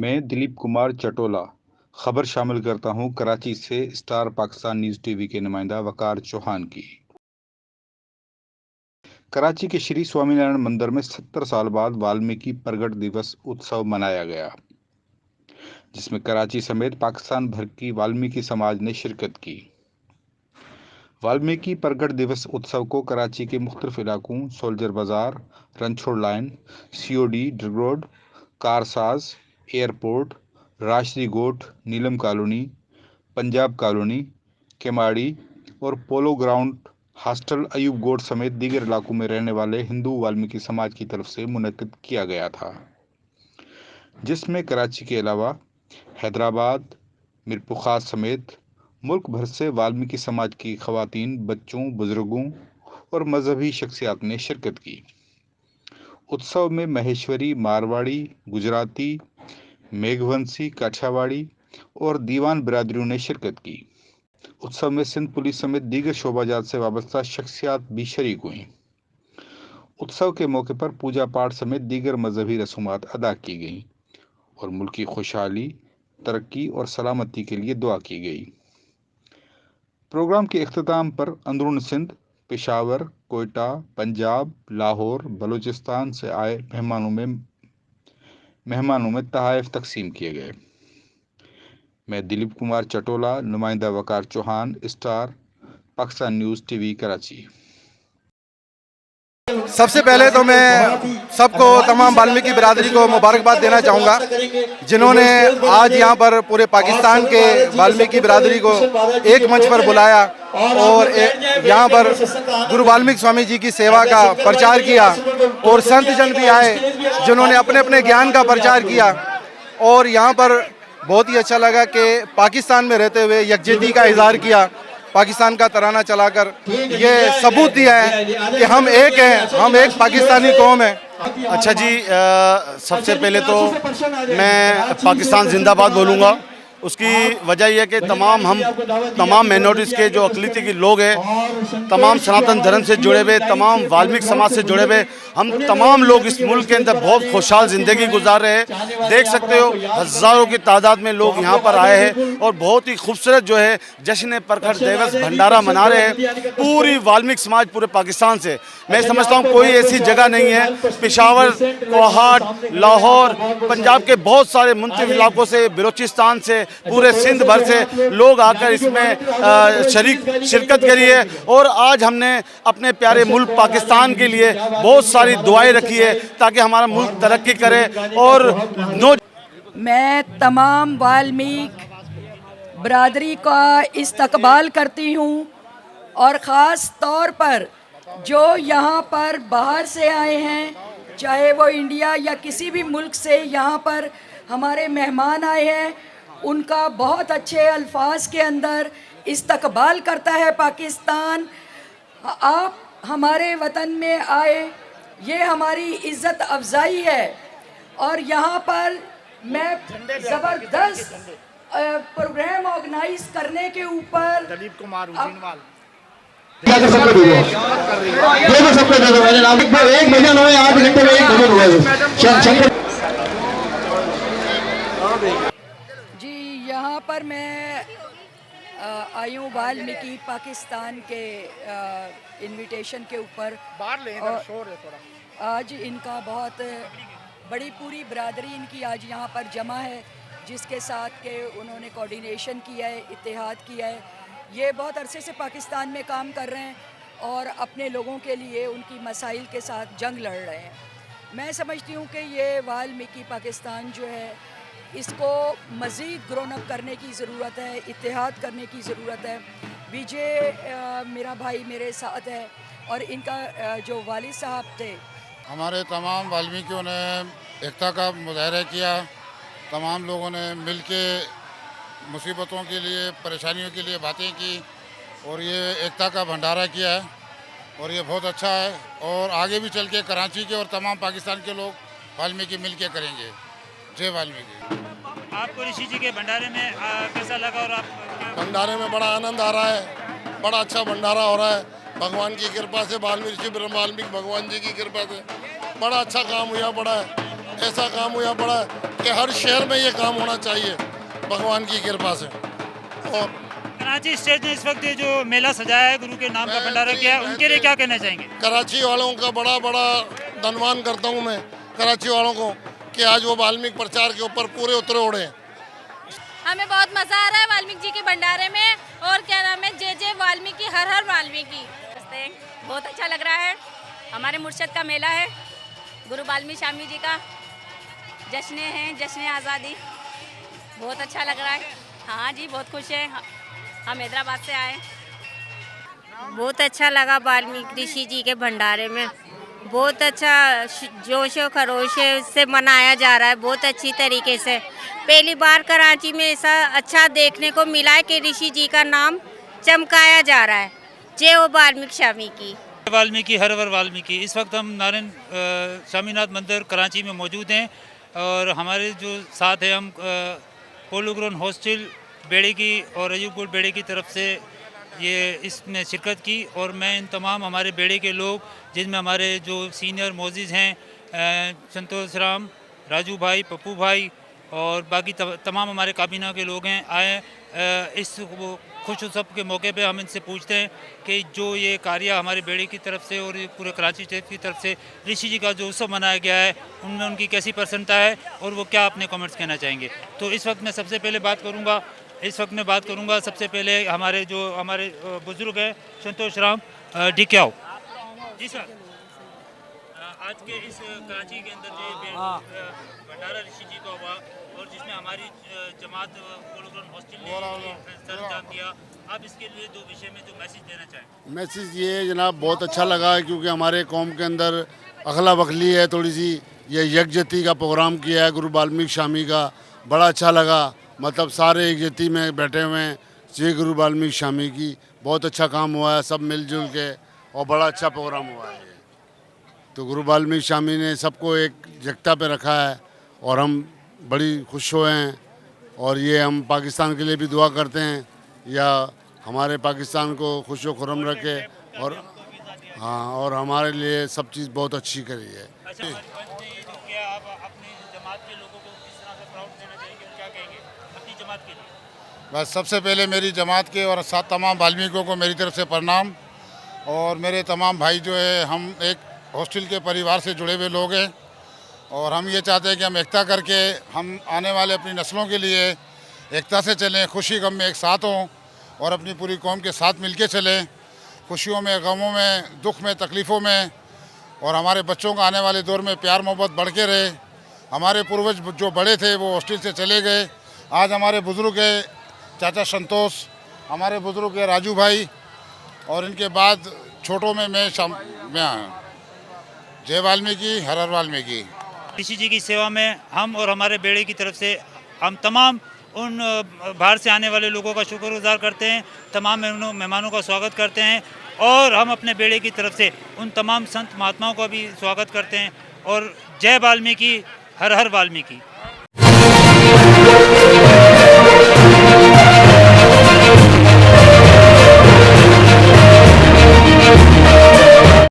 मैं दिलीप कुमार चटोला खबर शामिल करता हूं कराची से स्टार पाकिस्तान न्यूज़ टीवी के नुमाइंदा वकार चौहान की। कराची के श्री स्वामीनारायण मंदिर में 70 साल बाद वाल्मीकि प्रगट दिवस उत्सव मनाया गया, जिसमें कराची समेत पाकिस्तान भर की वाल्मीकि समाज ने शिरकत की। वाल्मीकि प्रगट दिवस उत्सव को कराची के मुख्तलिफ इलाकों सोल्जर बाजार, Ranchhor line, COD road, Karsaz, airport, राशदी गोट, नीलम कॉलोनी, पंजाब कॉलोनी, केमाड़ी और पोलो ग्राउंड हॉस्टल अयूब गोट समेत दीगर इलाकों में रहने वाले हिंदू वाल्मीकि समाज की तरफ से मुनक्किद किया गया था, जिसमें कराची के अलावा हैदराबाद, मीरपुर समेत मुल्क भर से वाल्मीकि समाज की खवातीन, बच्चों, बुजुर्गों और मजहबी शख्सियात ने शिरकत की। उत्सव में महेश्वरी, मारवाड़ी, गुजराती, मेघवंशी, काठियावाड़ी और दीवान बिरादरियों ने शिरकत की। उत्सव में सिंध पुलिस समेत दीगर शोबाजात से वाबस्ता शख्सियात भी शरीक हुई। उत्सव के मौके पर पूजा पाठ समेत दीगर मजहबी रसूमात अदा की गईं और मुल्क की खुशहाली, तरक्की और सलामती के लिए दुआ की गई। प्रोग्राम के इख्तिताम पर अंदरून सिंध, पेशावर, कोयटा, पंजाब, लाहौर, बलूचिस्तान से आए मेहमानों में तहाइफ तकसीम किए गए। मैं दिलीप कुमार चटोला, नुमाइंदा Waqar Chauhan, Star Pakistan News TV, Karachi. सबसे पहले तो मैं सबको, तमाम वाल्मीकि बिरादरी को मुबारकबाद देना चाहूँगा, जिन्होंने आज यहाँ पर पूरे पाकिस्तान के वाल्मीकि बिरादरी को एक मंच पर बुलाया और यहाँ पर गुरु वाल्मीकि स्वामी जी की सेवा का प्रचार किया और संत जन भी आए जिन्होंने अपने अपने ज्ञान का प्रचार किया। और यहाँ पर बहुत ही अच्छा लगा कि पाकिस्तान में रहते हुए यकजहती का इजहार किया, पाकिस्तान का तराना चलाकर ये सबूत दिया है कि हम एक हैं, हम एक पाकिस्तानी कौम है। अच्छा जी, सबसे पहले तो मैं पाकिस्तान जिंदाबाद बोलूँगा। उसकी वजह यह है कि तमाम माइनॉरिटीज़ के जो अक़लियती के लोग हैं, तमाम सनातन धर्म से जुड़े हुए, तमाम वाल्मीकि समाज से जुड़े हुए, हम तमाम लोग इस मुल्क के अंदर बहुत खुशहाल ज़िंदगी गुजार रहे हैं। देख सकते हो हज़ारों की तादाद में लोग यहाँ पर आए हैं और बहुत ही खूबसूरत जो है जश्न प्रखर दिवस भंडारा मना रहे हैं पूरी वाल्मीकि समाज पूरे पाकिस्तान से। मैं समझता हूँ कोई ऐसी जगह नहीं है, पेशावर, कोहाट, लाहौर, पंजाब के बहुत सारे मुख्तलिफ इलाकों से, बलूचिस्तान से, पूरे सिंध भर से लोग आकर इसमें शिरकत करी है। और आज हमने अपने प्यारे मुल्क पाकिस्तान के लिए बहुत सारी दुआएं रखी है ताकि हमारा मुल्क तरक्की करे। और मैं तमाम वाल्मीकि बिरादरी का इस्तकबाल करती हूँ और ख़ास तौर पर जो यहाँ पर बाहर से आए हैं, चाहे वो इंडिया या किसी भी मुल्क से यहाँ पर हमारे मेहमान आए हैं, उनका बहुत अच्छे अल्फाज के अंदर इस्तकबाल करता है पाकिस्तान। आप हमारे वतन में आए, ये हमारी इज़्ज़त अफजाई है। और यहाँ पर मैं ज़बरदस्त प्रोग्राम ऑर्गेनाइज करने के ऊपर दिलीप कुमार जी, यहाँ पर मैं आई हूँ वाल्मीकि पाकिस्तान के इनविटेशन के ऊपर। आज इनका बहुत बड़ी पूरी बिरादरी इनकी आज यहाँ पर जमा है, जिसके साथ के उन्होंने कोऑर्डिनेशन किया है, इत्तेहाद किया है। ये बहुत अरसे से पाकिस्तान में काम कर रहे हैं और अपने लोगों के लिए उनकी मसाइल के साथ जंग लड़ रहे हैं। मैं समझती हूँ कि ये वाल्मीकि पाकिस्तान जो है, इसको मज़ीद ग्रोन अप करने की ज़रूरत है, इत्तेहाद करने की ज़रूरत है। विजय मेरा भाई मेरे साथ है और इनका जो वालिद साहब थे, हमारे तमाम वाल्मीकियों ने एकता का मुजाहरा किया। तमाम लोगों ने मिल के मुसीबतों के लिए, परेशानियों के लिए बातें की और ये एकता का भंडारा किया है और ये बहुत अच्छा है। और आगे भी चल के कराची के और तमाम पाकिस्तान के लोग वाल्मीकि मिल के करेंगे। जय वाल्मीकि। आपको ऋषि जी के भंडारे में कैसा लगा? और आप भंडारे में बड़ा आनंद आ रहा है, बड़ा अच्छा भंडारा हो रहा है भगवान की कृपा से, वाल्मीकि भगवान जी की कृपा से बड़ा अच्छा काम हुआ पड़ा है। ऐसा काम हुआ बड़ा कि हर शहर में ये काम होना चाहिए भगवान की कृपा से। और कराची स्टेट ने इस वक्त ये जो मेला सजाया है, गुरु के नाम का भंडारा किया है, उनके लिए क्या कहना चाहेंगे? कराची वालों का बड़ा बड़ा धन्यवाद करता हूँ मैं कराची वालों को कि आज वो वाल्मीकि प्रचार के ऊपर पूरे उतरे उड़े। हमें बहुत मज़ा आ रहा है वाल्मीकि जी के भंडारे में। और क्या नाम है, जय जय वाल्मीकि, हर हर वाल्मीकि। बहुत अच्छा लग रहा है। हमारे मुर्शद का मेला है, गुरु वाल्मीकि स्वामी जी का जश्न है, जश्न आज़ादी। बहुत अच्छा लग रहा है। हाँ जी, बहुत खुश है। हम हैदराबाद से आए। बहुत अच्छा लगा वाल्मीकि ऋषि जी के भंडारे में। बहुत अच्छा जोश और खरोश से मनाया जा रहा है, बहुत अच्छी तरीके से। पहली बार कराची में ऐसा अच्छा देखने को मिला है कि ऋषि जी का नाम चमकाया जा रहा है। जय हो वाल्मीकि स्वामी की। वाल्मीकि हर हर वाल्मीकि। इस वक्त हम नारायण स्वामीनाथ मंदिर कराची में मौजूद हैं और हमारे जो साथ है, हम पोलो ग्राउंड हॉस्टल बेड़े की और अयूब गोल्ड बेड़े की तरफ से ये इसमें शिरकत की। और मैं इन तमाम हमारे बेड़े के लोग, जिनमें हमारे जो सीनियर मोजिज़ हैं, संतोष राम, राजू भाई, पप्पू भाई और बाकी तमाम हमारे काबीना के लोग हैं, आए इस खुश उत्सव के मौके पे हम इनसे पूछते हैं कि जो ये कार्य हमारे बेड़े की तरफ से और पूरे कराची स्टेट की तरफ से ऋषि जी का जो उत्सव मनाया गया है, उनमें उनकी कैसी प्रसन्नता है और वो क्या अपने कमेंट्स कहना चाहेंगे। तो इस वक्त मैं सबसे पहले बात करूँगा सबसे पहले हमारे बुज़ुर्ग हैं, संतोष राम ढिक्याओ जी। सर, आज के इस कराची के अंदर जो भंडारा ऋषि जी का हुआ और जिसमें हमारी जमात पोलो ग्राउंड हॉस्टल ने सरंजाम दिया, आप इसके लिए दो विषय में जो मैसेज देना चाहें? मैसेज ये जनाब बहुत अच्छा लगा है, क्योंकि हमारे कौम के अंदर अगला बखली है थोड़ी सी। ये यकजहती का प्रोग्राम किया है गुरु वाल्मीकि स्वामी का, बड़ा अच्छा लगा। मतलब सारे यकजहती में बैठे हुए हैं, श्री गुरु वाल्मीकि स्वामी की। बहुत अच्छा काम हुआ है, सब मिलजुल के, और बड़ा अच्छा प्रोग्राम हुआ है। तो गुरु वाल्मीकि स्वामी ने सबको एक जगता पे रखा है और हम बड़ी खुश हुए हैं। और ये हम पाकिस्तान के लिए भी दुआ करते हैं, या हमारे पाकिस्तान को खुश व खुर्रम रखे, और हाँ, और हमारे लिए सब चीज़ बहुत अच्छी करी है। अच्छा, आप अपनी जमात के लोगों को किस तरह से प्राउड देना चाहेंगे, क्या कहेंगे अपनी जमात के लिए? बस सबसे पहले मेरी जमात के और साथ तमाम वाल्मीकियों को मेरी तरफ से प्रणाम। और मेरे तमाम भाई जो है, हम एक हॉस्टल के परिवार से जुड़े हुए लोग हैं और हम ये चाहते हैं कि हम एकता करके हम आने वाले अपनी नस्लों के लिए एकता से चलें, खुशी गम में एक साथ हों और अपनी पूरी कौम के साथ मिलके चलें, खुशियों में, गमों में, दुख में, तकलीफ़ों में। और हमारे बच्चों का आने वाले दौर में प्यार मोहब्बत बढ़ के रहे। हमारे पूर्वज जो बड़े थे वो हॉस्टल से चले गए, आज हमारे बुज़ुर्ग है चाचा संतोष, हमारे बुज़ुर्ग है राजू भाई, और इनके बाद छोटों में मैं जय वाल्मीकि, हर हर वाल्मीकि। ऋषि जी की सेवा में हम और हमारे बेड़े की तरफ से हम तमाम उन बाहर से आने वाले लोगों का शुक्रगुजार करते हैं, तमाम मेहमानों का स्वागत करते हैं और हम अपने बेड़े की तरफ से उन तमाम संत महात्माओं का भी स्वागत करते हैं। और जय वाल्मीकि, हर हर वाल्मीकि।